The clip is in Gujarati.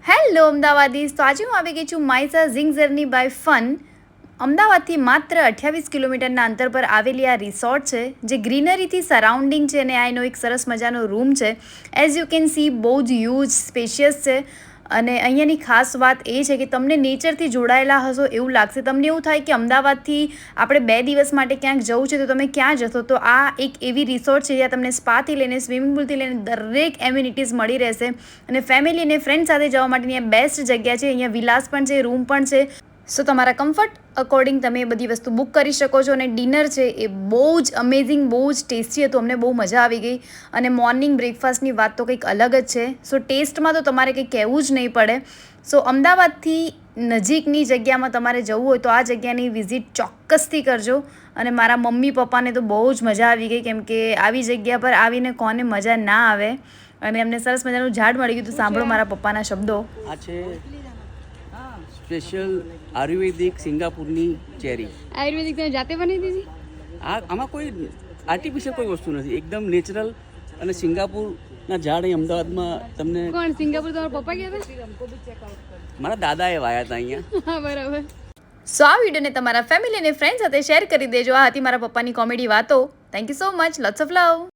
હેલો અમદાવાદીઝ, તો આજે હું આવી ગઈ છું માઇસા ઝિંગ જર્ની બાય ફન. અમદાવાદથી માત્ર 28 કિલોમીટરના અંતર પર આવેલી આ રિસોર્ટ છે, જે ગ્રીનરીથી સરાઉન્ડિંગ છે અને આ એનો એક સરસ મજાનો રૂમ છે. એઝ યુ કેન સી, બહુ જ હ્યુજ સ્પેશિયસ છે. અને અહીંયાની ખાસ વાત એ છે કે તમને નેચરથી જોડાયેલા હશો એવું લાગશે. તમને એવું થાય કે અમદાવાદથી આપણે 2 દિવસ માટે ક્યાંક જવું છે તો તમે ક્યાં જશો? તો આ એક એવી રિસોર્ટ છે જ્યાં તમને સ્પાથી લઈને સ્વિમિંગ પુલથી લઈને દરેક એમ્યુનિટીઝ મળી રહેશે. અને ફેમિલી અને ફ્રેન્ડ સાથે જવા માટેની આ બેસ્ટ જગ્યા છે. અહીંયા વિલાસ પણ છે, રૂમ પણ છે. સો તમારા કમ્ફર્ટ અકોર્ડિંગ તમે એ બધી વસ્તુ બુક કરી શકો છો. અને ડિનર છે એ બહુ જ અમેઝિંગ, બહુ જ ટેસ્ટી હતું. અમને બહુ મજા આવી ગઈ. અને મોર્નિંગ બ્રેકફાસ્ટની વાત તો કંઈક અલગ જ છે. સો ટેસ્ટમાં તો તમારે કંઈ કહેવું જ નહીં પડે. સો અમદાવાદથી નજીકની જગ્યામાં તમારે જવું હોય તો આ જગ્યાની વિઝિટ ચોક્કસથી કરજો. અને મારા મમ્મી પપ્પાને તો બહુ જ મજા આવી ગઈ, કેમ કે આવી જગ્યા પર આવીને કોને મજા ના આવે. અને અમને સરસ મજાનું ઝાડ મળી ગયું. તો સાંભળો મારા પપ્પાના શબ્દો. આ છે સ્પેશિયલ આયુર્વેદિક સિંગાપુરની ચેરી. આયુર્વેદિક તમે જાતે બનાવી દીધી? આમાં કોઈ આર્ટિફિશિયલ કોઈ વસ્તુ નથી, એકદમ નેચરલ. અને સિંગાપુરના ઝાડ અહીં અમદાવાદમાં તમને કોણ સિંગાપુર? તમારા પપ્પા ગયા હતા? મારા દાદાએ વાયા હતા અહીંયા. હા, બરાબર. સો આ વિડીયોને તમારા ફેમિલી અને ફ્રેન્ડ સાથે શેર કરી દેજો. આ હતી મારા પપ્પાની કોમેડી વાતો. Thank you so much. Lots of love.